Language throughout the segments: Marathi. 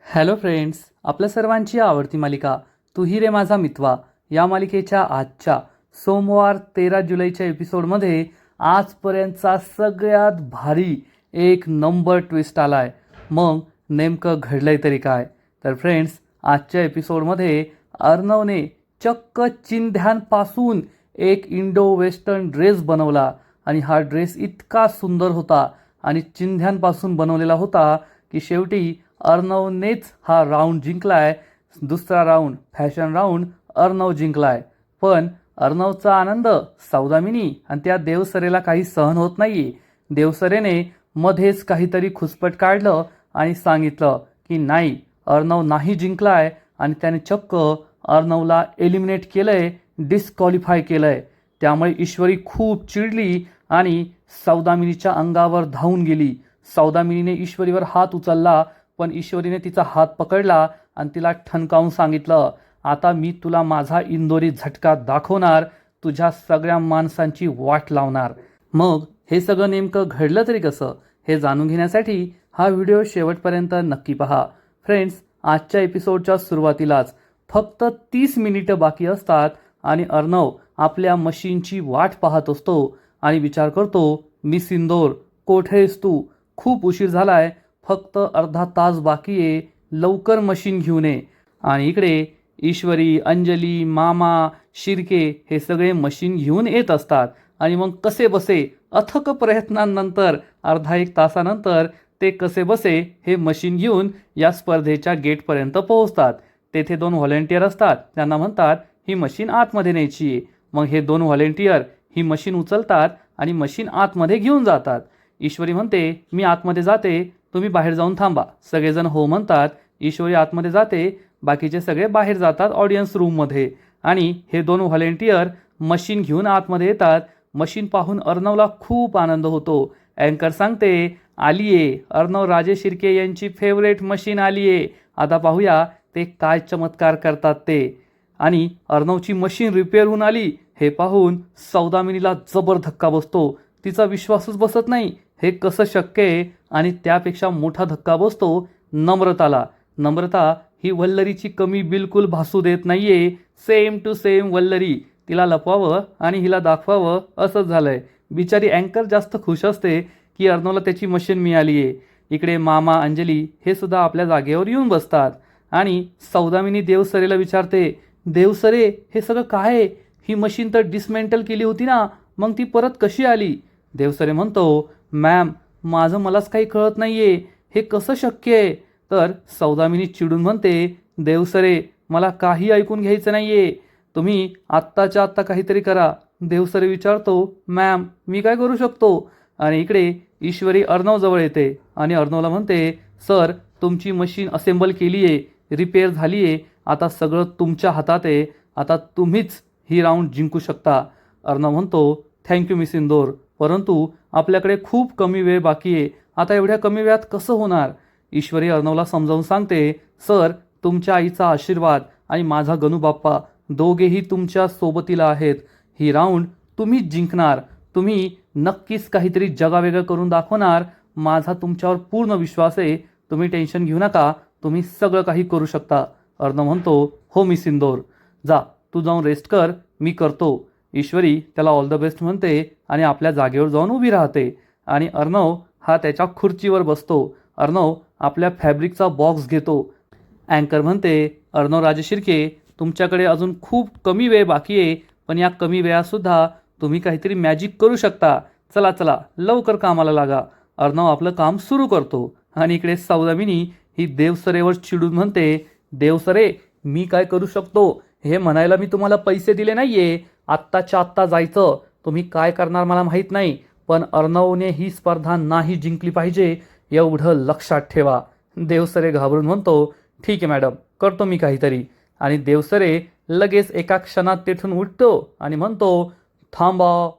हॅलो फ्रेंड्स, आपल्या सर्वांची आवडती मालिका तू ही रे माझा मितवा या मालिकेच्या आजच्या सोमवार 13 जुलैच्या एपिसोडमध्ये आजपर्यंतचा सगळ्यात भारी एक नंबर ट्विस्ट आलाय. मग नेमकं घडलंय तरी काय? तर फ्रेंड्स, आजच्या एपिसोडमध्ये अर्णवने चक्क चिंध्यांपासून एक इंडो वेस्टर्न ड्रेस बनवला आणि हा ड्रेस इतका सुंदर होता आणि चिंध्यांपासून बनवलेला होता की शेवटी अर्णवनेच हा राऊंड जिंकलाय. दुसरा राऊंड, फॅशन राऊंड अर्णव जिंकलाय. पण अर्णवचा आनंद सौदामिनी आणि त्या देवसरेला काही सहन होत नाहीये. देवसरेने मध्येच काहीतरी खुसपट काढलं आणि सांगितलं की नाही, अर्णव नाही जिंकलाय आणि त्याने चक्क अर्णवला एलिमिनेट केलंय, डिस्क्वालिफाय केलंय. त्यामुळे ईश्वरी खूप चिडली आणि सौदामिनीच्या अंगावर धावून गेली. सौदामिनीने ईश्वरीवर हात उचलला, पण ईश्वरीने तिचा हात पकडला आणि तिला ठणकावून सांगितलं, आता मी तुला माझा इंदोरी झटका दाखवणार, तुझ्या सगळ्या माणसांची वाट लावणार. मग हे सगळं नेमकं घडलं तरी कसं, हे जाणून घेण्यासाठी हा व्हिडिओ शेवटपर्यंत नक्की पहा. फ्रेंड्स, आजच्या एपिसोडच्या सुरुवातीलाच फक्त 30 मिनिटं बाकी असतात आणि अर्णव आपल्या मशीनची वाट पाहत असतो आणि विचार करतो, मी सिंदोर, कोठेस तू? खूप उशीर झालाय, फक्त अर्धा तास बाकी आहे, लवकर मशीन घेऊन ये. आणि इकडे ईश्वरी, अंजली, मामा, शिर्के हे सगळे मशीन घेऊन येत असतात आणि मग कसे बसे अथक प्रयत्नांनंतर अर्धा एक तासानंतर ते कसे बसे हे मशीन घेऊन या स्पर्धेच्या गेटपर्यंत पोहोचतात. तेथे 2 व्हॉलेंटियर असतात, त्यांना म्हणतात ही मशीन आतमध्ये न्यायची आहे. मग हे 2 व्हॉलेंटियर ही मशीन उचलतात आणि मशीन आतमध्ये घेऊन जातात. ईश्वरी म्हणते, मी आतमध्ये जाते, तुम्ही बाहेर जाऊन थांबा. सगळेजण हो म्हणतात. ईश्वरी आतमध्ये जाते, बाकीचे सगळे बाहेर जातात ऑडियन्स रूममध्ये. आणि हे 2 व्हॉलेंटियर मशीन घेऊन आतमध्ये येतात. मशीन पाहून अर्णवला खूप आनंद होतो. अँकर सांगते, आलीये, अर्णव राजे शिर्के यांची फेवरेट मशीन आलीये. आता पाहूया ते काय चमत्कार करतात ते. आणि अर्णवची मशीन रिपेअर होऊन आली हे पाहून सौदामिनीला जबर धक्का बसतो. तिचा विश्वासच बसत नाही, हे कसं शक्य आहे. आणि त्यापेक्षा मोठा धक्का बसतो नम्रताला. नम्रता ही वल्लरीची कमी बिलकुल भासू देत नाहीये. Same to same Vallari. तिला लपवावं आणि हिला दाखवावं असंच झालंय. बिचारी अँकर जास्त खुश असते की अर्णवला त्याची मशीन मिळाली आहे. इकडे मामा, अंजली हे सुद्धा आपल्या जागेवर येऊन बसतात आणि सौदामिनी देवसरेला विचारते, देवसरे हे सगळं काय आहे? ही मशीन तर डिसमेंटल केली होती ना, मग ती परत कशी आली? देवसरे म्हणतो, मॅम माझं मलाच काही कळत नाहीये, हे कसं शक्य आहे? तर सौदामिनी चिडून म्हणते, देवसरे मला काही ऐकून घ्यायचं नाहीये, तुम्ही आत्ताच्या आत्ता काहीतरी करा. देवसरे विचारतो, मॅम मी काय करू शकतो? आणि इकडे ईश्वरी अर्णवजवळ येते आणि अर्णवला म्हणते, सर तुमची मशीन असेंबल केली आहे, रिपेअर झाली आहे, आता सगळं तुमच्या हातात आहे, आता तुम्हीच ही राऊंड जिंकू शकता. अर्णव म्हणतो, थँक्यू मिस इंदोर, परंतु आपल्याकडे खूप कमी वेळ बाकी आहे, आता एवढ्या कमी वेळात कसं होणार? ईश्वरी अर्णवला समजावून सांगते, सर तुमच्या आईचा आशीर्वाद आणि माझा गणूबाप्पा दोघेही तुमच्या सोबतीला आहेत. ही राऊंड तुम्हीच जिंकणार, तुम्ही नक्कीच काहीतरी जगावेगळं करून दाखवणार. माझा तुमच्यावर पूर्ण विश्वास आहे, तुम्ही टेन्शन घेऊ नका, तुम्ही सगळं काही करू शकता. अर्णव म्हणतो, हो मिस इंदोर, जा तू जाऊन रेस्ट कर, मी करतो. ईश्वरी त्याला ऑल द बेस्ट म्हणते आणि आपल्या जागेवर जाऊन उभी राहते. आणि अर्णव हा त्याच्या खुर्चीवर बसतो. अर्णव आपल्या फॅब्रिकचा बॉक्स घेतो. अँकर म्हणते, अर्णव राजे शिर्के तुमच्याकडे अजून खूप कमी वेळ बाकी आहे, पण या कमी वेळातसुद्धा तुम्ही काहीतरी मॅजिक करू शकता. चला चला लवकर कामाला लागा. अर्णव आपलं काम सुरू करतो. आणि इकडे सौदामिनी ही देवसरेवर चिडून म्हणते, देवसरे मी काय करू शकतो हे म्हणायला मी तुम्हाला पैसे दिले नाहीये, आत्ताच्या आत्ता जायचं. तुम्ही काय करणार मला माहीत नाही, पण अर्णवने ही स्पर्धा नाही जिंकली पाहिजे, एवढं लक्षात ठेवा. देवसरे घाबरून म्हणतो, ठीक आहे मॅडम, करतो मी काहीतरी. आणि देवसरे लगेच एका क्षणात तेथून उठतो आणि म्हणतो, थांबा.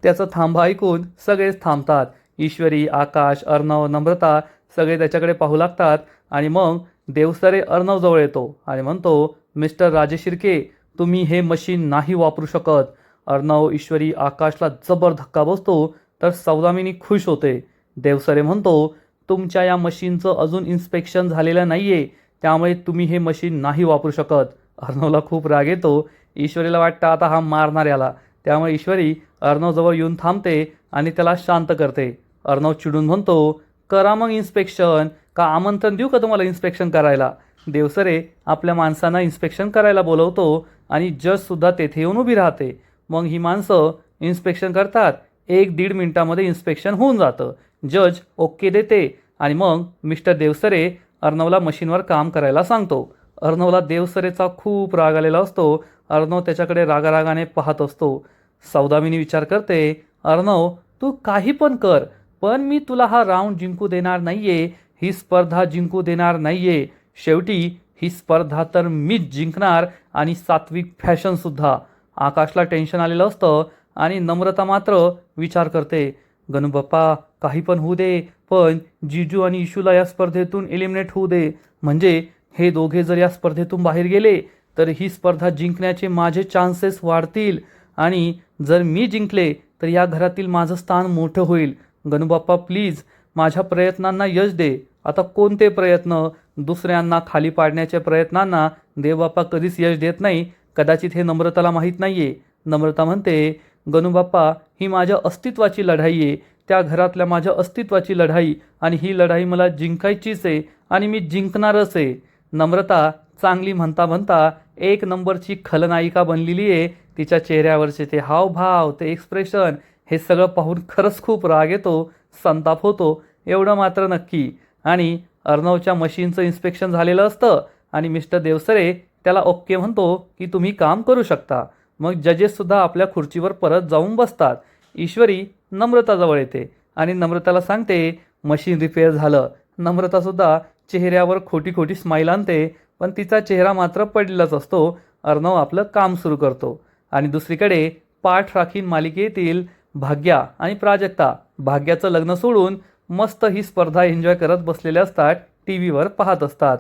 त्याचं थांबा ऐकून सगळेच थांबतात. ईश्वरी, आकाश, अर्णव, नम्रता सगळे त्याच्याकडे पाहू लागतात. आणि मग देवसरे अर्णवजवळ येतो आणि म्हणतो, मिस्टर राजे शिर्के तुम्ही हे मशीन नाही वापरू शकत. अर्णव, ईश्वरी, आकाशला जबर धक्का बसतो तर सौदामिनी खुश होते. देवसरे म्हणतो, तुमच्या या मशीनचं अजून इन्स्पेक्शन झालेलं नाहीये, त्यामुळे तुम्ही हे मशीन नाही वापरू शकत. अर्णवला खूप राग येतो. ईश्वरीला वाटतं आता हा मारणार याला. त्यामुळे ईश्वरी अर्णवजवळ येऊन थांबते आणि त्याला शांत करते. अर्णव चिडून म्हणतो, करा मग इन्स्पेक्शन. का आमंत्रण देऊ का तुम्हाला इन्स्पेक्शन करायला? देवसरे आपल्या माणसांना इन्स्पेक्शन करायला बोलवतो आणि जजसुद्धा तेथे येऊन उभी राहते. मग ही माणसं इन्स्पेक्शन करतात. 1-1.5 मिनिटामध्ये इन्स्पेक्शन होऊन जातं. जज ओके देते आणि मग मिस्टर देवसरे अर्णवला मशीनवर काम करायला सांगतो. अर्णवला देवसरेचा खूप राग आलेला असतो. अर्णव त्याच्याकडे रागारागाने पाहत असतो. सौदामिनी विचार करते, अर्णव तू काही पण कर, पण मी तुला हा राऊंड जिंकू देणार नाहीये, ही स्पर्धा जिंकू देणार नाहीये. शेवटी ही स्पर्धा तर मीच जिंकणार आणि सात्विक फॅशनसुद्धा. आकाशला टेन्शन आलेलं असतं आणि नम्रता मात्र विचार करते, गणूबाप्पा काही पण होऊ दे, पण जिजू आणि इशूला या स्पर्धेतून एलिमिनेट होऊ दे. म्हणजे हे दोघे जर या स्पर्धेतून बाहेर गेले तर ही स्पर्धा जिंकण्याचे माझे चान्सेस वाढतील आणि जर मी जिंकले तर या घरातील माझं स्थान मोठं होईल. गणूबाप्पा प्लीज माझ्या प्रयत्नांना यश दे. आता कोणते प्रयत्न? दुसऱ्यांना खाली पाडण्याच्या प्रयत्नांना देवबाप्पा कधीच यश देत नाही. कदाचित हे नम्रताला माहीत नाहीये. नम्रता म्हणते, गणूबाप्पा ही माझ्या अस्तित्वाची लढाई आहे, त्या घरातल्या माझ्या अस्तित्वाची लढाई, आणि ही लढाई मला जिंकायचीच आहे आणि मी जिंकणारच आहे. नम्रता चांगली म्हणता म्हणता 1 नंबरची खलनायिका बनलेली आहे. तिच्या चेहऱ्यावरचे ते हावभाव, ते एक्सप्रेशन, हे सगळं पाहून खरंच खूप राग येतो, संताप होतो. एवढं मात्र नक्की. आणि अर्णवच्या मशीनचं इन्स्पेक्शन झालेलं असतं आणि मिस्टर देवसरे त्याला ओके म्हणतो की तुम्ही काम करू शकता. मग जजेससुद्धा आपल्या खुर्चीवर परत जाऊन बसतात. ईश्वरी नम्रताजवळ येते आणि नम्रताला सांगते मशीन रिपेअर झालं. नम्रतासुद्धा चेहऱ्यावर खोटी खोटी स्माईल आणते, पण तिचा चेहरा मात्र पडलेलाच असतो. अर्णव आपलं काम सुरू करतो आणि दुसरीकडे पाठ राखीन मालिकेतील भाग्या आणि प्राजक्ता भाग्याचं लग्न सोडून मस्त ही स्पर्धा एन्जॉय करत बसलेले असतात, टी व्हीवर पाहत असतात.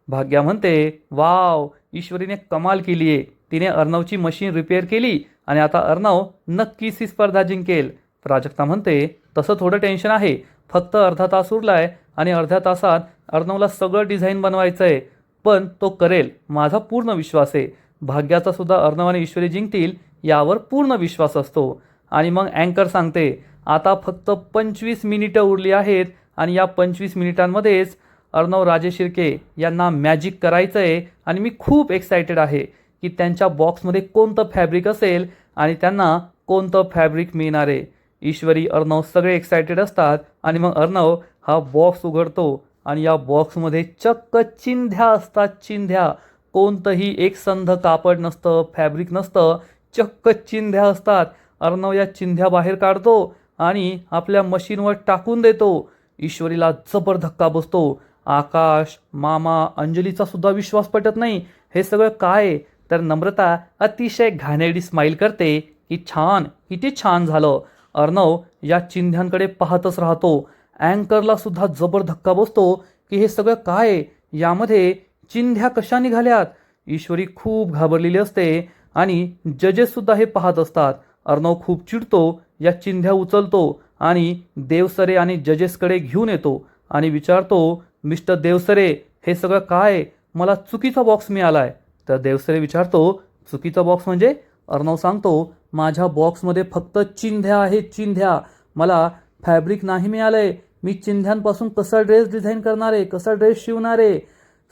भाग्या म्हणते, वाव, ईश्वरीने कमाल केली आहे. तिने अर्णवची मशीन रिपेअर केली आणि आता अर्णव नक्कीच ही स्पर्धा जिंकेल. प्राजक्ता म्हणते, तसं थोडं टेन्शन आहे, फक्त अर्धा तास उरलाय आणि अर्ध्या तासात अर्णवला सगळं डिझाईन बनवायचं आहे, पण तो करेल, माझा पूर्ण विश्वास आहे. भाग्याचा सुद्धा अर्णव आणि ईश्वरी जिंकतील यावर पूर्ण विश्वास असतो. आणि मग अँकर सांगते, आता फक्त 25 मिनिटं उरली आहेत आणि या 25 मिनिटांमध्येच अर्णव राजे शिर्के यांना मॅजिक करायचं आहे आणि मी खूप एक्सायटेड आहे की त्यांच्या बॉक्समध्ये कोणतं फॅब्रिक असेल आणि त्यांना कोणतं फॅब्रिक मिळणार आहे. ईश्वरी, अर्णव सगळे एक्सायटेड असतात आणि मग अर्णव हा बॉक्स उघडतो आणि या बॉक्समध्ये चक्क चिंध्या असतात. चिंध्या, कोणतंही एकसंध कापड नसतं, फॅब्रिक नसतं, चक्क चिंध्या असतात. अर्णव या चिंध्या बाहेर काढतो आणि आपल्या मशीनवर टाकून देतो. ईश्वरीला जबर धक्का बसतो. आकाश, मामा, अंजलीचा सुद्धा विश्वास पटत नाही. हे सगळं काय? तर नम्रता अतिशय घाणेरडी स्माईल करते की छान, किती छान झालं. अर्णव या चिंध्यांकडे पाहतच राहतो. अँकरला सुद्धा जबर धक्का बसतो की हे सगळं काय? यामध्ये चिंध्या कशा निघाल्यात? ईश्वरी खूप घाबरलेली असते आणि जजेससुद्धा हे पाहत असतात. अर्णव खूप चिडतो, या चिंध्या उचलतो आणि देवसरे आणि जजेसकडे घेऊन येतो आणि विचारतो, मिस्टर देवसरे, हे सगळं काय? मला चुकीचा बॉक्स मिळालाय. तर देवसरे विचारतो, चुकीचा बॉक्स म्हणजे? अर्णव सांगतो, माझ्या बॉक्समध्ये फक्त चिंध्या आहेत, चिंध्या. मला फॅब्रिक नाही मिळालंय. मी चिंध्यांपासून कसा ड्रेस डिझाईन करणार आहे, कसा ड्रेस शिवणार आहे?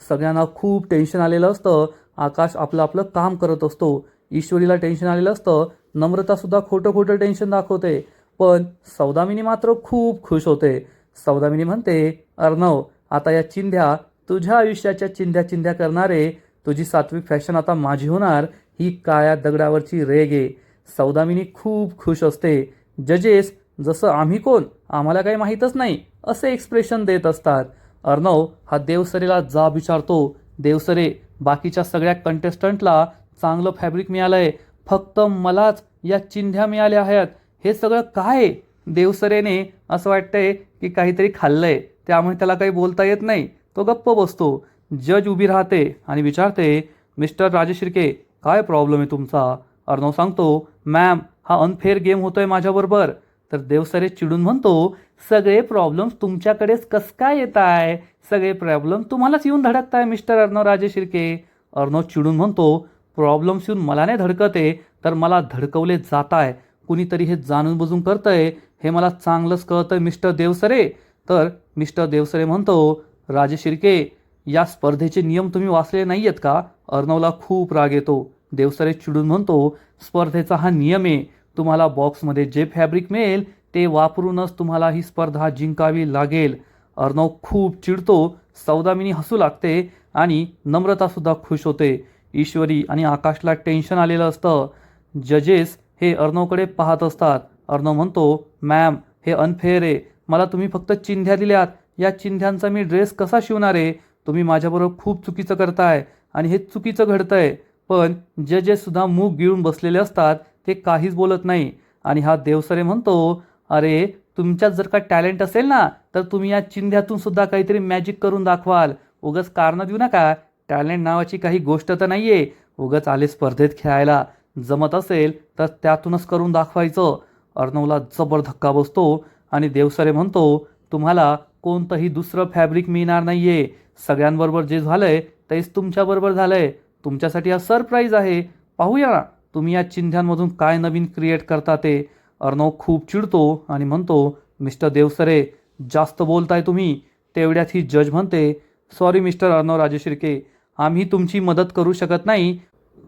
सगळ्यांना खूप टेन्शन आलेलं असतं. आकाश आपलं आपलं काम करत असतो. ईश्वरीला टेन्शन आलेलं असतं. नम्रतासुद्धा खोटं खोटं टेन्शन दाखवते, पण सौदामिनी मात्र खूप खुश होते. सौदामिनी म्हणते, अर्णव, आता या चिंध्या तुझ्या आयुष्याच्या चिंध्या चिंध्या करणारे, तुझी सात्विक फॅशन आता माझी होणार. ही काळ्या दगडावरची रेग आहे. सौदामिनी खूप खुश असते. जजेस जसं आम्ही कोण, आम्हाला काही माहीतच नाही असे एक्सप्रेशन देत असतात. अर्णव हा देवसरेला जाब विचारतो, देवसरे, बाकीच्या सगळ्या कंटेस्टंटला चांगलं फॅब्रिक मिळालंय, फक्त मलाच या चिंध्या मिळाल्या आहेत. हे सगळं काय? देवसरेने असं वाटतंय की काहीतरी खाल्लंय, त्यामुळे त्याला काही बोलता येत नाही. तो गप्प बसतो. जज उभी राहते आणि विचारते, मिस्टर राजे शिर्के, काय प्रॉब्लेम आहे तुमचा? अर्णव सांगतो, मॅम, हा अनफेअर गेम होतोय माझ्याबरोबर. तर देवसरे चिडून म्हणतो, सगळे प्रॉब्लेम्स तुमच्याकडेच कस काय येत आहे, सगळे प्रॉब्लेम तुम्हालाच येऊन धडकताय मिस्टर अर्णव राजे शिर्के. अर्णव चिडून म्हणतो, प्रॉब्लेम्स येऊन मला नाही धडकते तर मला धडकवले जात आहे, कुणीतरी हे जाणून बुजून करतंय हे मला चांगलंच कळतंय मिस्टर देवसरे. तर मिस्टर देवसरे म्हणतो, राजे शिर्के या स्पर्धेचे नियम तुम्ही वाचले नाही आहेत का. अर्णवला खूप राग येतो. देवसरे चिडून म्हणतो, स्पर्धेचा हा नियम आहे, तुम्हाला बॉक्समध्ये जे फॅब्रिक मिळेल ते वापरूनच तुम्हाला ही स्पर्धा जिंकावी लागेल. अर्णव खूप चिडतो. सौदामिनी हसू लागते आणि नम्रतासुद्धा खुश होते. ईश्वरी आणि आकाशला टेन्शन आलेलं असतं. जजेस हे अर्णवकडे पाहत असतात. अर्णव म्हणतो, मॅम हे अनफेअर आहे, मला तुम्ही फक्त चिंध्या दिल्यात, या चिंध्यांचा मी ड्रेस कसा शिवणार आहे, तुम्ही माझ्याबरोबर खूप चुकीचं करताय आणि हे चुकीचं घडतंय. पण जजेससुद्धा मूग गिळून बसलेले असतात, ते काहीच बोलत नाही. आणि हा देवसरे म्हणतो, अरे तुमच्यात जर का टॅलेंट असेल ना तर तुम्ही या चिंध्यातून सुद्धा काहीतरी मॅजिक करून दाखवाल, उगाच कारणं देऊ नका, टॅलेंट नावाची काही गोष्ट तर नाही आहे, उगाच आले स्पर्धेत खेळायला, जमत असेल तर त्यातूनच करून दाखवायचं. अर्णवला जबर धक्का बसतो आणि देवसरे म्हणतो, तुम्हाला कोणतंही दुसरं फॅब्रिक मिळणार नाही आहे, सगळ्यांबरोबर जे झालंय तेच तुमच्याबरोबर झालंय, तुमच्यासाठी हा सरप्राईज आहे, पाहूया ना तुम्ही या चिंध्यांमधून काय नवीन क्रिएट करता ते. अर्णव खूप चिडतो आणि म्हणतो, मिस्टर देवसरे जास्त बोलताय तुम्ही. तेवढ्यात ही जज म्हणते, सॉरी मिस्टर अर्णव राजे शिर्के, आम्ही तुमची मदत करू शकत नाही,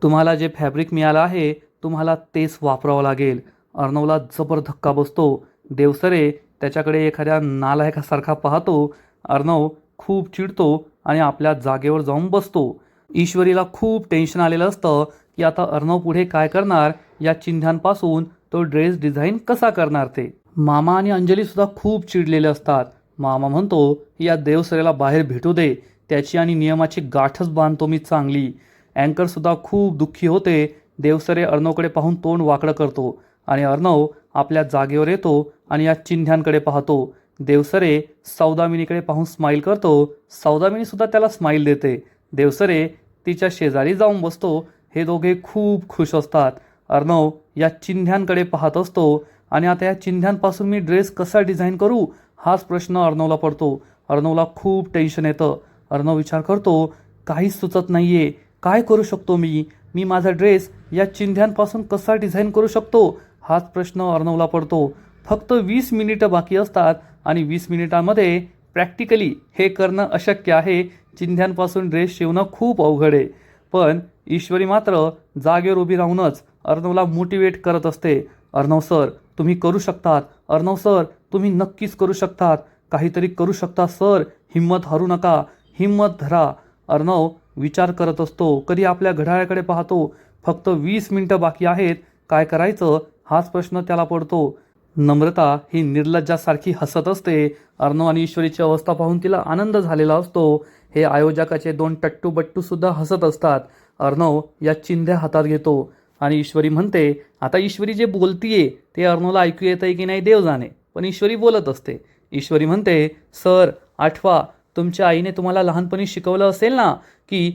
तुम्हाला जे फॅब्रिक मिळालं आहे तुम्हाला तेच वापरावं लागेल. अर्णवला जबर धक्का बसतो. देवसरे त्याच्याकडे एखाद्या नालायकासारखा पाहतो. अर्णव खूप चिडतो आणि आपल्या जागेवर जाऊन बसतो. ईश्वरीला खूप टेन्शन आलेलं असतं की आता अर्णव पुढे काय करणार, या चिन्हांपासून तो ड्रेस डिझाईन कसा करणार ते. मामा आणि अंजलीसुद्धा खूप चिडलेले असतात. मामा म्हणतो, या देवसरेला बाहेर भेटू दे, त्याची आणि नियमाची गाठच बांधतो मी चांगली. अँकरसुद्धा खूप दुःखी होते. देवसरे अर्णवकडे पाहून तोंड वाकडं करतो आणि अर्णव आपल्या जागेवर येतो आणि या चिन्हांकडे पाहतो. देवसरे सौदामिनीकडे पाहून स्माईल करतो. सौदामिनीसुद्धा त्याला स्माईल देते. देवसरे तिच्या शेजारी जाऊन बसतो. हे दोघे खूप खुश असतात. अर्णव या चिन्हांकडे पाहत असतो आणि आता या चिन्हांपासून मी ड्रेस कसा डिझाईन करू हाच प्रश्न अर्णवला पडतो. अर्णवला खूप टेन्शन येतं. अर्णव विचार करतो, काहीच सुचत नाहीये, काय करू शकतो मी माझा ड्रेस या चिन्हांपासून कसा डिझाईन करू शकतो हाच प्रश्न अर्णवला पडतो. फक्त 20 मिनिटं बाकी असतात आणि 20 मिनिटांमध्ये प्रॅक्टिकली हे करणं अशक्य आहे. चिन्हांपासून ड्रेस शिवणं खूप अवघड आहे. पण ईश्वरी मात्र जागेवर उभी राहूनच अर्णवला मोटिवेट करत असते. अर्णव सर तुम्ही करू शकतात, अर्णव सर तुम्ही नक्कीच करू शकतात, काहीतरी करू शकता सर, हिम्मत हरू नका, हिम्मत धरा. अर्णव विचार करत असतो. कधी आपल्या घड्याळाकडे पाहतो. फक्त 20 मिनिटं बाकी आहेत, काय करायचं हाच प्रश्न त्याला पडतो. नम्रता ही निर्लज्जासारखी हसत असते. अर्णव आणि ईश्वरीची अवस्था पाहून तिला आनंद झालेला असतो. हे आयोजकाचे 2 टट्टू बट्टू सुद्धा हसत असतात. अर्णव या चिंध्या हातात घेतो आणि ईश्वरी म्हणते, आता ईश्वरी जे बोलतीये ते अर्णवला ऐकू येतंय की नाही देव जाणे, पण ईश्वरी बोलत असते. ईश्वरी म्हणते, सर आठवा, तुमच्या आईने तुम्हाला लहानपणी शिकवलं असेल ना की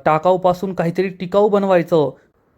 टाकाऊपासून काहीतरी टिकाऊ बनवायचं.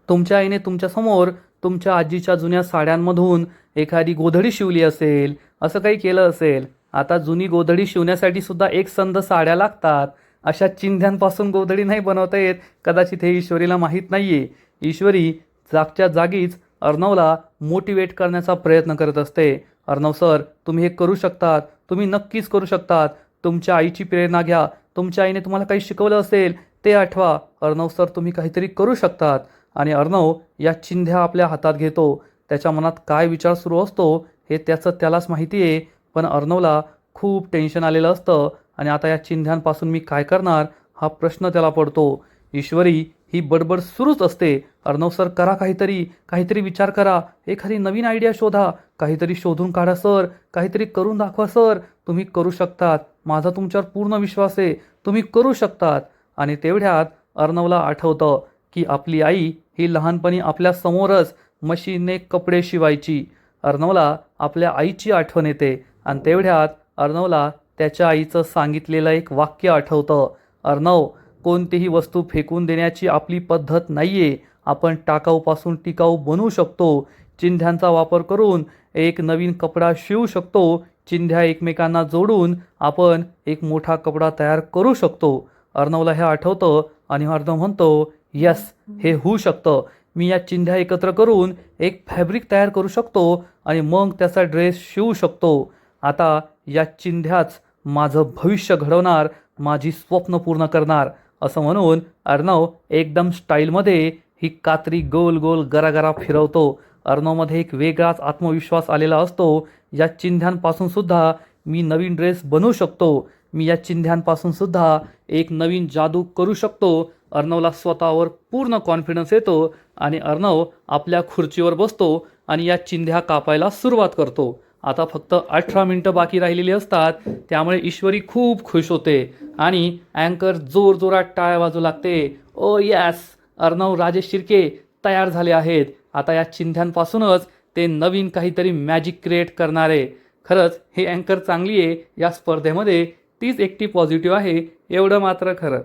तुमच्या आईने तुमच्यासमोर तुमच्या आजीच्या जुन्या साड्यांमधून एखादी गोधडी शिवली असेल, असं काही केलं असेल. आता जुनी गोधडी शिवण्यासाठी सुद्धा एक संद साड्या लागतात. अशा चिंध्यांपासून गोधडी नाही बनवता येत. कदाचित हे ईश्वरीला माहीत नाहीये. ईश्वरी जागच्या जागीच अर्णवला मोटिवेट करण्याचा प्रयत्न करत असते. अर्णव सर तुम्ही हे करू शकतात, तुम्ही नक्कीच करू शकतात, तुमच्या आईची प्रेरणा घ्या, तुमच्या आईने तुम्हाला काही शिकवलं असेल ते आठवा. अर्णव सर तुम्ही काहीतरी करू शकतात. आणि अर्णव या चिंध्या आपल्या हातात घेतो. त्याच्या मनात काय विचार सुरू असतो हे त्याचं त्यालाच माहिती आहे. पण अर्णवला खूप टेन्शन आलेलं असतं आणि आता या चिंध्यांपासून मी काय करणार हा प्रश्न त्याला पडतो. ईश्वरी ही बडबड सुरूच असते. अर्णव सर करा काहीतरी, काहीतरी विचार करा, एखादी नवीन आयडिया शोधा, काहीतरी शोधून काढा सर, काहीतरी करून दाखवा सर, तुम्ही करू शकतात, माझा तुमच्यावर पूर्ण विश्वास आहे, तुम्ही करू शकतात. आणि तेवढ्यात अर्णवला आठवतं की आपली आई ही लहानपणी आपल्या समोरच मशीनने कपडे शिवायची. अर्णवला आपल्या आईची आठवण येते आणि तेवढ्यात अर्णवला त्याच्या आईचं सांगितलेलं एक वाक्य आठवतं. अर्णव कोणतीही वस्तू फेकून देण्याची आपली पद्धत नाहीये, आपण टाकाऊपासून टिकाऊ बनवू शकतो. चिंध्यांचा वापर करून एक नवीन कपडा शिवू शकतो, चिंध्या एकमेकांना जोडून आपण एक मोठा कपडा तयार करू शकतो. अर्णवला हे आठवतं आणि अर्णव म्हणतो, यस, हे होऊ शकतं. मी या चिंध्या एकत्र करून एक फॅब्रिक तयार करू शकतो आणि मग त्याचा ड्रेस शिवू शकतो. आता या चिंध्याच माझं भविष्य घडवणार, माझी स्वप्न पूर्ण करणार. असं म्हणून अर्णव एकदम स्टाईलमध्ये ही कात्री गोल गोल गरागरा फिरवतो. अर्णवमध्ये एक वेगळाच आत्मविश्वास आलेला असतो. या चिंध्यांपासून सुद्धा मी नवीन ड्रेस बनवू शकतो. मी या चिंध्यांपासून सुद्धा एक नवीन जादू करू शकतो. अर्णवला स्वतःवर पूर्ण कॉन्फिडन्स येतो आणि अर्णव आपल्या खुर्चीवर बसतो आणि या चिंध्या कापायला सुरुवात करतो. आता फक्त 18 मिनिटं बाकी राहिलेली असतात, त्यामुळे ईश्वरी खूप खुश होते आणि अँकर जोरजोरात टाळ्या वाजू लागते. ओ यस, अर्णव राजेश शिर्के तयार झाले आहेत. आता या चिंध्यांपासूनच ते नवीन काहीतरी मॅजिक क्रिएट करणार आहे. खरंच ही अँकर चांगली आहे. या स्पर्धेमध्ये तीच एकटी पॉझिटिव्ह आहे, एवढं मात्र खरं.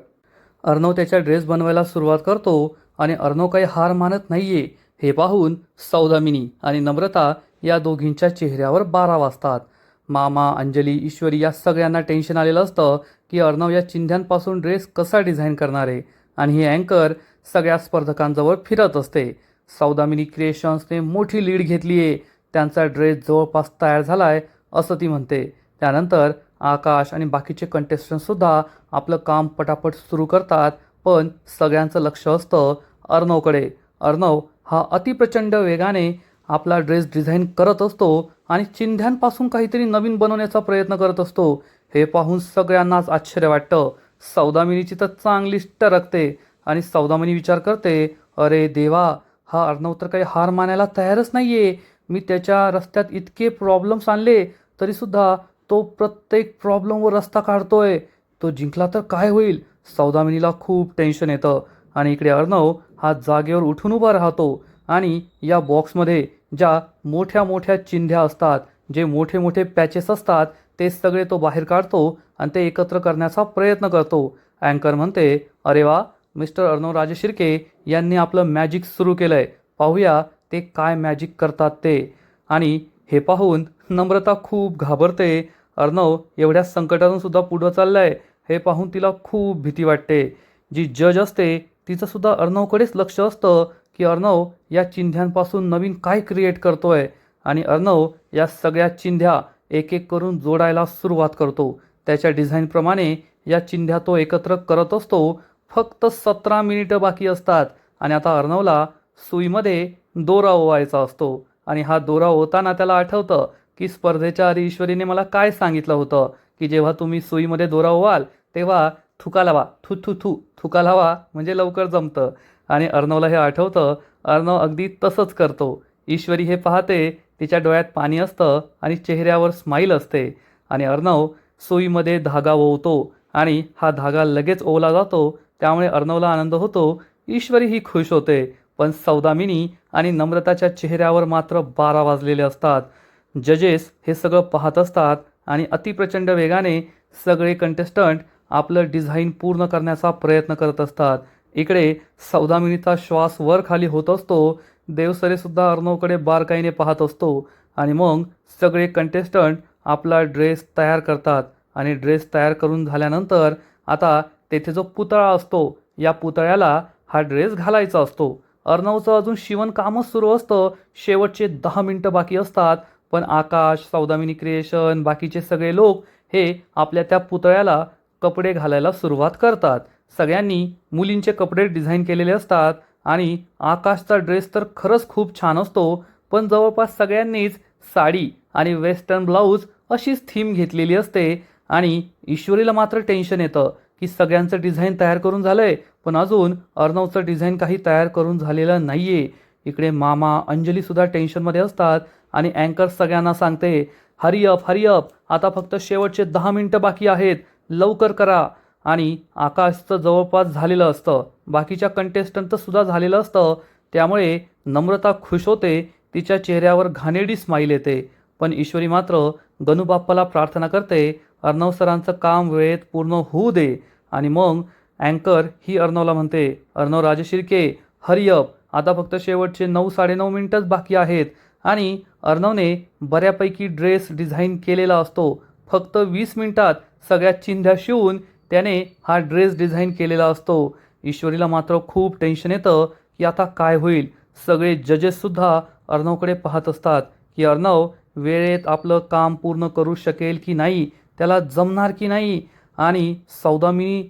अर्णव त्याच्या ड्रेस बनवायला सुरुवात करतो आणि अर्णव काही हार मानत नाहीये. हे पाहून सौदामिनी आणि नम्रता या दोघींच्या चेहऱ्यावर 12 वाजतात. मामा, अंजली, ईश्वरी या सगळ्यांना टेन्शन आलेलं असतं की अर्णव या चिंध्यांपासून ड्रेस कसा डिझाईन करणार आहे आणि ही अँकर सगळ्या स्पर्धकांजवळ फिरत असते. सौदामिनी क्रिएशन्सने मोठी लीड घेतली आहे. त्यांचा ड्रेस जवळपास तयार झाला आहे असं ती म्हणते. त्यानंतर आकाश आणि बाकीचे कंटेस्टंटसुद्धा आपलं काम पटापट सुरू करतात, पण सगळ्यांचं लक्ष असतं अर्णवकडे. अर्णव हा अतिप्रचंड वेगाने आपला ड्रेस डिझाईन करत असतो आणि चिंध्यांपासून काहीतरी नवीन बनवण्याचा प्रयत्न करत असतो. हे पाहून सगळ्यांनाच आश्चर्य वाटतं. सौदामिनीची तर चांगलीच टरकते आणि सौदामिनी विचार करते, अरे देवा, हा अर्णव तर काही हार मानायला तयारच नाहीये. मी त्याच्या रस्त्यात इतके प्रॉब्लेम्स आणले तरीसुद्धा तो प्रत्येक प्रॉब्लेमवर रस्ता काढतोय. तो जिंकला तर काय होईल? सौदामिनीला खूप टेन्शन येतं आणि इकडे अर्णव हा जागेवर उठून उभा राहतो आणि या बॉक्समध्ये ज्या मोठ्या मोठ्या चिंध्या असतात, जे मोठे मोठे पॅचेस असतात, ते सगळे तो बाहेर काढतो आणि ते एकत्र करण्याचा प्रयत्न करतो. अँकर म्हणते, अरे वा, मिस्टर अर्णव राजे शिर्के यांनी आपलं मॅजिक सुरू केलंय. पाहूया ते काय मॅजिक करतात ते. आणि हे पाहून नम्रता खूप घाबरते. अर्णव एवढ्या संकटातून सुद्धा पुढं चाललाय हे पाहून तिला खूप भीती वाटते. जी जज असते तिचं सुद्धा अर्णवकडेच लक्ष असतं की अर्णव या चिंध्यांपासून नवीन काय क्रिएट करतोय. आणि अर्णव या सगळ्या चिंध्या एक एक करून जोडायला सुरुवात करतो. त्याच्या डिझाईनप्रमाणे या चिंध्या तो एकत्र करत असतो. फक्त 17 मिनिटं बाकी असतात आणि आता अर्णवला सुईमध्ये दोरा ओवायचा असतो. आणि हा दोरा ओताना त्याला आठवतं की स्पर्धेच्या आधी ईश्वरीने मला काय सांगितलं होतं की जेव्हा तुम्ही सुईमध्ये दोरा ओवाल तेव्हा थुका लावा, थू थू थू थुका लावा, म्हणजे लवकर जमतं. आणि अर्णवला हे आठवतं. अर्णव अगदी तसंच करतो. ईश्वरी हे पाहते, तिच्या डोळ्यात पाणी असतं आणि चेहऱ्यावर स्माईल असते. आणि अर्णव सुईमध्ये धागा ओवतो आणि हा धागा लगेच ओवला जातो. त्यामुळे अर्णवला आनंद होतो. ईश्वरी ही खुश होते. पण सौदामिनी आणि नम्रताच्या चेहऱ्यावर मात्र 12 वाजलेले असतात. जजेस हे सगळं पाहत असतात आणि अतिप्रचंड वेगाने सगळे कंटेस्टंट आपलं डिझाईन पूर्ण करण्याचा प्रयत्न करत असतात. इकडे सौदामिनीचा श्वास वर खाली होत असतो. देवसरेसुद्धा अर्णवकडे बारकाईने पाहत असतो. आणि मग सगळे कंटेस्टंट आपला ड्रेस तयार करतात. आणि ड्रेस तयार करून झाल्यानंतर आता तेथे जो पुतळा असतो, या पुतळ्याला हा ड्रेस घालायचा असतो. अर्णवचं अजून शिवणकामच सुरू असतं. शेवटचे 10 मिनिटं बाकी असतात. पण आकाश, सौदामिनी क्रिएशन, बाकीचे सगळे लोक हे आपल्या त्या पुतळ्याला कपडे घालायला सुरुवात करतात. सगळ्यांनी मुलींचे कपडे डिझाईन केलेले असतात आणि आकाशचा ड्रेस तर खरंच खूप छान असतो. पण जवळपास सगळ्यांनीच साडी आणि वेस्टर्न ब्लाऊज अशीच थीम घेतलेली असते. आणि ईश्वरीला मात्र टेन्शन येतं की सगळ्यांचं डिझाईन तयार करून झालंय, पण अजून अर्णवचं डिझाईन काही तयार करून झालेलं नाहीये. इकडे मामा, अंजलीसुद्धा टेन्शनमध्ये असतात आणि अँकर सगळ्यांना सांगते, हरी अप, हरी अप, आता फक्त शेवटचे 10 मिनिटं बाकी आहेत, लवकर करा. आणि आकाशचं जवळपास झालेलं असतं, बाकीच्या कंटेस्टंटचं सुद्धा झालेलं असतं. त्यामुळे नम्रता खुश होते. तिच्या चेहऱ्यावर घाणेरडी स्माईल येते. पण ईश्वरी मात्र गणूबाप्पाला प्रार्थना करते, अर्णव सरांचं काम वेळेत पूर्ण होऊ दे. आणि मग अँकर ही अर्णवला म्हणते, अर्णव राजे शिर्के, हरी अप, आता फक्त शेवटचे 9-9.5 मिनिटच बाकी आहेत आणि अर्णवने बऱ्यापैकी ड्रेस डिझाईन केलेला असतो. फक्त 20 मिनिटात सगळ्या चिंध्या शिवून त्याने हा ड्रेस डिझाईन केलेला असतो. ईश्वरीला मात्र खूप टेन्शन येतं की आता काय होईल. सगळे जजेससुद्धा अर्णवकडे पाहत असतात की अर्णव वेळेत आपलं काम पूर्ण करू शकेल की नाही, त्याला जमणार की नाही. आणि सौदामिनी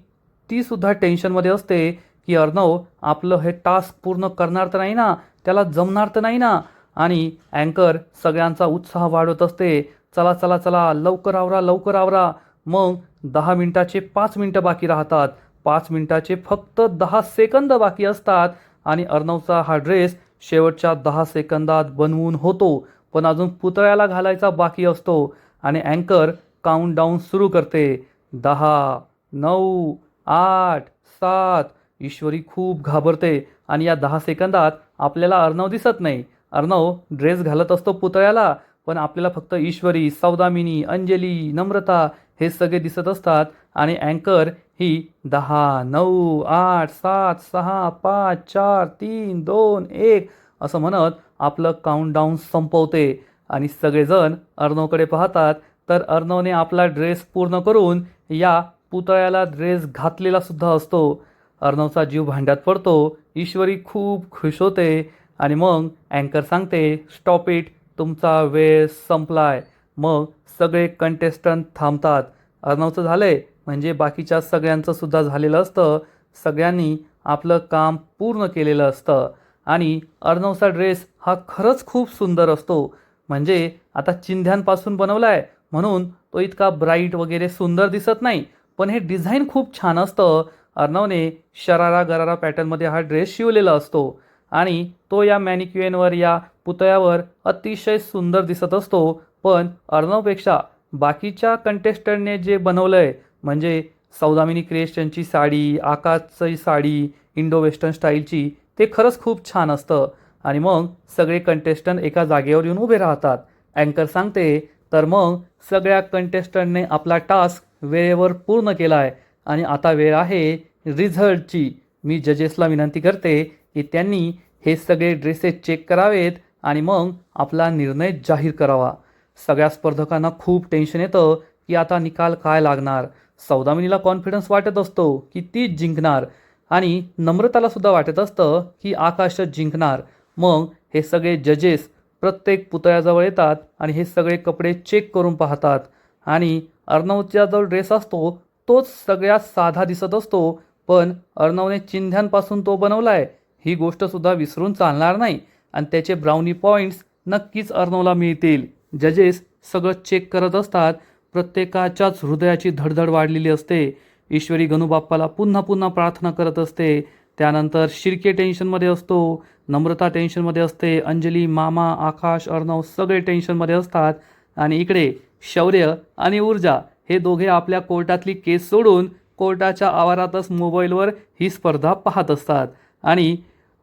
तीसुद्धा टेन्शनमध्ये असते की अर्णव आपलं हे टास्क पूर्ण करणार तर नाही ना, त्याला जमणार तर नाही ना. आणि अँकर सगळ्यांचा उत्साह वाढवत असते. चला चला चला, लवकर आवरा लवकर आवरा. मग 10 मिनिटाचे 5 मिनिटं बाकी राहतात. 5 मिनिटाचे फक्त 10 सेकंद बाकी असतात आणि अर्णवचा हा ड्रेस शेवटच्या 10 सेकंदात बनवून होतो. पण अजून पुतळ्याला घालायचा बाकी असतो आणि अँकर काउंटडाऊन सुरू करते. 10, 9, 8, 7. ईश्वरी खूप घाबरते आणि या 10 सेकंदात आपल्याला अर्णव दिसत नाही. अर्णव ड्रेस घालत असतो पुतळ्याला, पण आपल्याला फक्त ईश्वरी, सौदामिनी, अंजली, नम्रता हे सगळे दिसत असतात आणि अँकर ही 10, 9, 8, 7, 6, 5, 4, 3, 2, 1 असं म्हणत आपलं काउंटडाऊन संपवते. आणि सगळेजण अर्णवकडे पाहतात तर अर्णवने आपला ड्रेस पूर्ण करून या पुतळ्याला ड्रेस घातलेला सुद्धा असतो. अर्णवचा जीव भांड्यात पडतो. ईश्वरी खूप खुश होते आणि मग अँकर सांगते, स्टॉप इट, तुमचा वेळ संपलाय. मग सगळे कंटेस्टंट थांबतात. अर्णवचं झालंय म्हणजे बाकीच्या सगळ्यांचं सुद्धा झालेलं असतं. सगळ्यांनी आपलं काम पूर्ण केलेलं असतं आणि अर्णवचा ड्रेस हा खरंच खूप सुंदर असतो. म्हणजे आता चिंध्यांपासून बनवलाय म्हणून तो इतका ब्राईट वगैरे सुंदर दिसत नाही, पण हे डिझाईन खूप छान असतं. अर्णवने शरारा गरारा पॅटर्नमध्ये हा ड्रेस शिवलेला असतो आणि तो या मॅनिक्युएनवर, या पुतळ्यावर अतिशय सुंदर दिसत असतो. पण अर्णवपेक्षा बाकीच्या कंटेस्टंटने जे बनवलंय म्हणजे सौदामिनी क्रिएशनची साडी, आकाशची साडी इंडो वेस्टर्न स्टाईलची, ते खरंच खूप छान असतं. आणि मग सगळे कंटेस्टंट एका जागेवर येऊन उभे राहतात. अँकर सांगते, तर मग सगळ्या कंटेस्टंटने आपला टास्क वेळेवर पूर्ण केला आहे आणि आता वेळ आहे रिझल्टची. मी जजेसला विनंती करते की त्यांनी हे सगळे ड्रेसेस चेक करावेत आणि मग आपला निर्णय जाहीर करावा. सगळ्या स्पर्धकांना खूप टेन्शन येतं की आता निकाल काय लागणार. सौदामिनीला कॉन्फिडन्स वाटत असतो की तीच जिंकणार आणि नम्रताला सुद्धा वाटत असतं की आकाशच जिंकणार. मग हे सगळे जजेस प्रत्येक पुतळ्याजवळ येतात आणि हे सगळे कपडे चेक करून पाहतात आणि अर्णवचा जो ड्रेस असतो तोच सगळ्यात साधा दिसत असतो. पण अर्णवने चिंध्यांपासून तो बनवलाय ही गोष्टसुद्धा विसरून चालणार नाही आणि त्याचे ब्राउनी पॉईंट्स नक्कीच अर्णवला मिळतील. जजेस सगळं चेक करत असतात. प्रत्येकाच्याच हृदयाची धडधड वाढलेली असते. ईश्वरी गणूबाप्पाला पुन्हा पुन्हा प्रार्थना करत असते. त्यानंतर शिर्के टेन्शनमध्ये असतो, नम्रता टेन्शनमध्ये असते, अंजली, मामा, आकाश, अर्णव सगळे टेन्शनमध्ये असतात. आणि इकडे शौर्य आणि ऊर्जा हे दोघे आपल्या कोर्टातली केस सोडून कोर्टाच्या आवारातच मोबाईलवर ही स्पर्धा पाहत असतात. आणि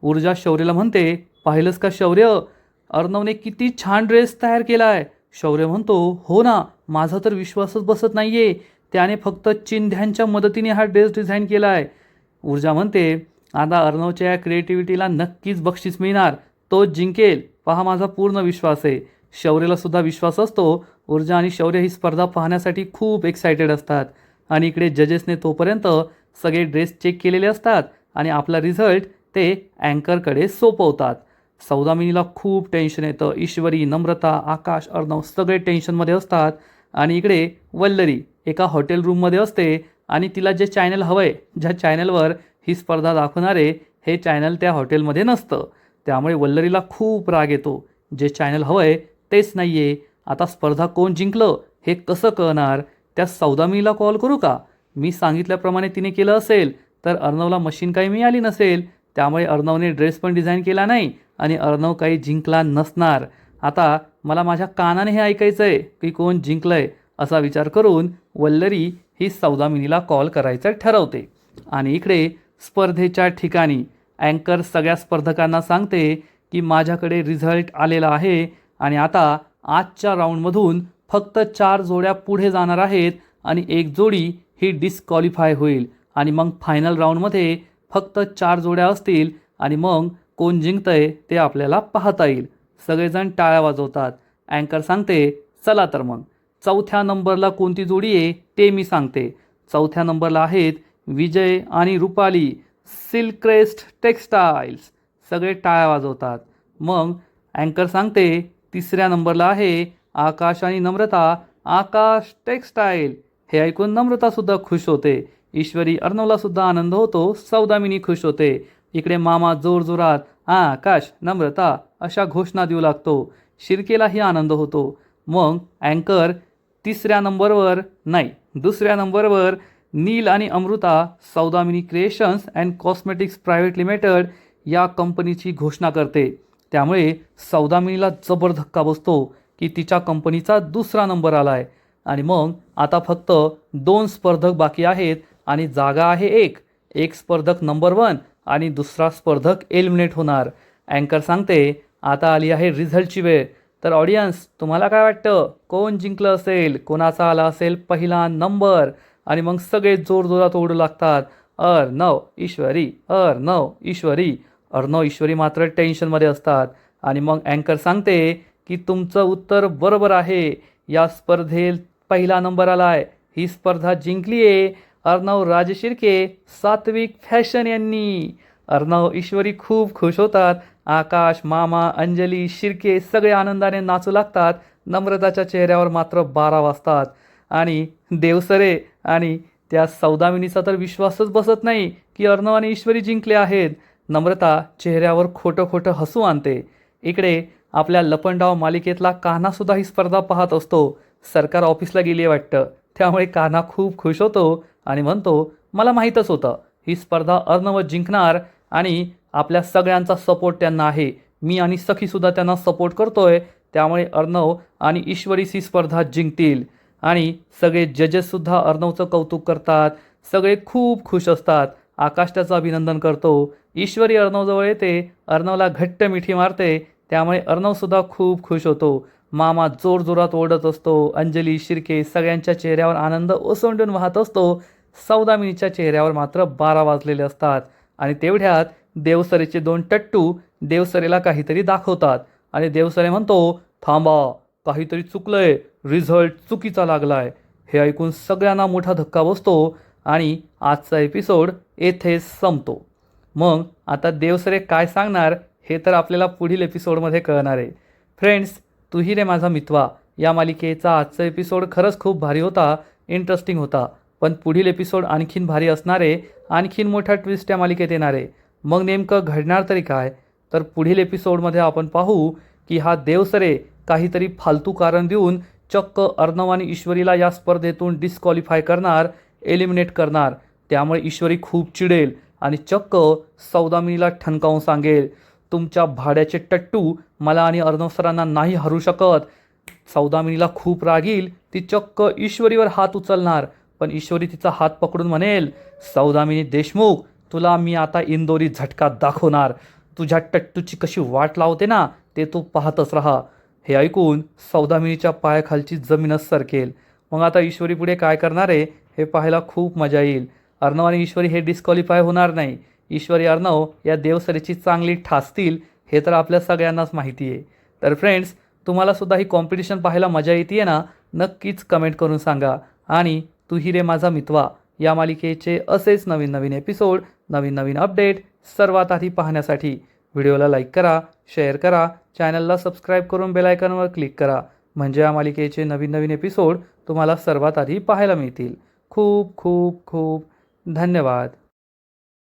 ऊर्जा शौर्यला म्हणते, पाहिलंस का शौर्य, अर्णवने किती छान ड्रेस तयार केला आहे. शौर्य म्हणतो, हो ना, माझा तर विश्वासच बसत नाहीये, त्याने फक्त चिंध्यांच्या मदतीने हा ड्रेस डिझाईन केला आहे. ऊर्जा म्हणते, आता अर्णवच्या या क्रिएटिव्हिटीला नक्कीच बक्षीस मिळणार, तोच जिंकेल, पहा माझा पूर्ण विश्वास आहे. शौर्यला सुद्धा विश्वास असतो. ऊर्जा आणि शौर्य ही स्पर्धा पाहण्यासाठी खूप एक्सायटेड असतात. आणि इकडे जजेसने तोपर्यंत सगळे ड्रेस चेक केलेले असतात आणि आपला रिझल्ट ते अँकरकडे सोपवतात. सौदामिनीला खूप टेन्शन येतं. ईश्वरी, नम्रता, आकाश, अर्णव सगळे टेन्शनमध्ये असतात. आणि इकडे वल्लरी एका हॉटेल रूममध्ये असते आणि तिला जे चॅनल हवं आहे, ज्या चॅनलवर ही स्पर्धा दाखवणारे, हे चॅनल त्या हॉटेलमध्ये नसतं. त्यामुळे वल्लरीला खूप राग येतो. जे चॅनल हवं आहे तेच नाही आहे. आता स्पर्धा कोण जिंकलं हे कसं कळणार. त्या सौदामिनीला कॉल करू का. मी सांगितल्याप्रमाणे तिने केलं असेल तर अर्णवला मशीन काही मिळाली नसेल. त्यामुळे अर्णवने ड्रेस पण डिझाईन केला नाही आणि अर्णव काही जिंकला नसणार. आता मला माझ्या कानाने हे ऐकायचं आहे की कोण जिंकलंय. असा विचार करून वल्लरी ही सौदामिनीला कॉल करायचं ठरवते. आणि इकडे स्पर्धेच्या ठिकाणी अँकर सगळ्या स्पर्धकांना सांगते की माझ्याकडे रिझल्ट आलेला आहे आणि आता आजच्या राऊंडमधून फक्त 4 जोड्या पुढे जाणार आहेत आणि एक जोडी ही डिस्क्वालिफाय होईल. आणि मग फायनल राऊंडमध्ये फक्त 4 जोड्या असतील आणि मग कोण जिंकतंय ते आपल्याला पाहता येईल. सगळेजण टाळ्या वाजवतात. अँकर सांगते, चला तर मग चौथ्या नंबरला कोणती जोडी आहे ते मी सांगते. चौथ्या नंबरला आहेत विजय आणि रुपाली, सिल्क्रेस्ट टेक्स्टाईल्स. सगळे टाळ्या वाजवतात. मग अँकर सांगते, तिसऱ्या नंबरला आहे आकाश आणि नम्रता, आकाश टेक्स्टाईल. हे ऐकून नम्रतासुद्धा खुश होते. ईश्वरी अर्णवलासुद्धा आनंद होतो. सौदामिनी खुश होते. इकडे मामा जोरजोरात आकाश नम्रता अशा घोषणा देऊ लागतो. शिर्केलाही आनंद होतो. मग अँकर दुसऱ्या नंबरवर नील आणि Amruta Saudamini creations and cosmetics private limited या कंपनीची घोषणा करते. त्यामुळे सौदामिनीला जबर धक्का बसतो की तिच्या कंपनीचा दुसरा नंबर आला आहे. आणि मग आता फक्त 2 स्पर्धक बाकी आहेत आणि जागा आहे एक स्पर्धक नंबर 1 आणि दुसरा स्पर्धक एलिमिनेट होणार. अँकर सांगते, आता आली आहे रिझल्टची वेळ. तर ऑडियन्स, तुम्हाला काय वाटतं, कोण जिंकलं असेल, कोणाचा आला असेल पहिला नंबर? आणि मग सगळे जोरजोरात ओरडू लागतात, अर्णव ईश्वरी, अर्णव ईश्वरी. अर्णव ईश्वरी मात्र टेन्शनमध्ये असतात. आणि मग अँकर सांगते की तुमचं उत्तर बरोबर आहे. या स्पर्धेत पहिला नंबर आलाय. ही स्पर्धा जिंकली आहे अर्णव राजशिर्के, सात्विक फॅशन यांनी. अर्णव ईश्वरी खूप खुश होतात. आकाश, मामा, अंजली, शिर्के सगळे आनंदाने नाचू लागतात. नम्रताच्या चेहऱ्यावर मात्र 12 वाजतात. आणि देवसरे आणि त्या सौदामिनीचा तर विश्वासच बसत नाही की अर्णव आणि ईश्वरी जिंकले आहेत. नम्रता चेहऱ्यावर खोटं खोटं हसू आणते. इकडे आपल्या लपंडाव मालिकेतला कान्हासुद्धा ही स्पर्धा पाहत असतो. सरकार ऑफिसला गेली आहे वाटतं. त्यामुळे कान्हा खूप खुश होतो आणि म्हणतो, मला माहीतच होतं ही स्पर्धा अर्णवच जिंकणार आणि आपल्या सगळ्यांचा सपोर्ट त्यांना आहे. मी आणि सखीसुद्धा त्यांना सपोर्ट करतोय. त्यामुळे अर्णव आणि ईश्वरीच ही स्पर्धा जिंकतील. आणि सगळे जजेससुद्धा अर्णवचं कौतुक करतात. सगळे खूप खुश असतात. आकाश त्याचं अभिनंदन करतो. ईश्वरी अर्णवजवळ येते, अर्णवला घट्ट मिठी मारते. त्यामुळे अर्णवसुद्धा खूप खुश होतो. मामा जोरजोरात ओरडत असतो. अंजली, शिर्के सगळ्यांच्या चेहऱ्यावर आनंद ओसंडून वाहत असतो. सौदामिनीच्या चेहऱ्यावर मात्र 12 वाजलेले असतात. आणि तेवढ्यात देवसरेचे 2 टट्टू देवसरेला काहीतरी दाखवतात. आणि देवसरे म्हणतो, थांबा, काहीतरी चुकलंय, रिझल्ट चुकीचा लागलाय. हे ऐकून सगळ्यांना मोठा धक्का बसतो आणि आजचा एपिसोड येथेच संपतो. मग आता देवसरे काय सांगणार हे तर आपल्याला पुढील एपिसोडमध्ये कळणार आहे. फ्रेंड्स, तू ही रे माझा मितवा या मालिकेचा आजचा एपिसोड खरंच खूप भारी होता, इंटरेस्टिंग होता. पण पुढील एपिसोड आणखीन भारी असणार आहे. आणखीन मोठा ट्विस्ट या मालिकेत येणार आहे. मग नेमकं घडणार तरी काय? तर पुढील एपिसोडमध्ये आपण पाहू की हा देवसरे काहीतरी फालतू कारण देऊन चक्क अर्णव आणि ईश्वरीला या स्पर्धेतून डिस्क्वालिफाय करणार, एलिमिनेट करणार. त्यामुळे ईश्वरी खूप चिडेल आणि चक्क सौदामिनीला ठणकावून सांगेल, तुमच्या भाड्याचे टट्टू मला आणि अर्णव सरांना नाही हरू शकत. सौदामिनीला खूप राग येईल. ती चक्क ईश्वरीवर हात उचलणार. पण ईश्वरी तिचा हात पकडून म्हणेल, सौदामिनी देशमुख, तुला मी आता इंदोरी झटका दाखवणार. तुझ्या टट्टूची कशी वाट लावते ना ते तू पाहतच राहा. हे ऐकून सौदामिनीच्या पायाखालची जमीनच सरकेल. मग आता ईश्वरी पुढे काय करणार आहे हे पाहायला खूप मजा येईल. अर्णव आणि ईश्वरी हे डिस्क्वालिफाय होणार नाही. ईश्वरी अर्णव या देवसरेची चांगली ठासतील हे तर आपल्या सगळ्यांनाच माहिती आहे. तर फ्रेंड्स, तुम्हालासुद्धा ही कॉम्पिटिशन पाहायला मजा येते ना? नक्कीच कमेंट करून सांगा. आणि तू ही रे माझा मितवा या मालिकेचे असेच नवीन नवीन एपिसोड, नवीन नवीन अपडेट सर्वात आधी पाहण्यासाठी व्हिडिओला लाईक करा, शेअर करा, चॅनलला सबस्क्राईब करून बेल आयकॉनवर क्लिक करा. म्हणजे या मालिकेचे नवीन नवीन एपिसोड तुम्हाला सर्वात आधी पाहायला मिळतील. खूप खूप खूप धन्यवाद.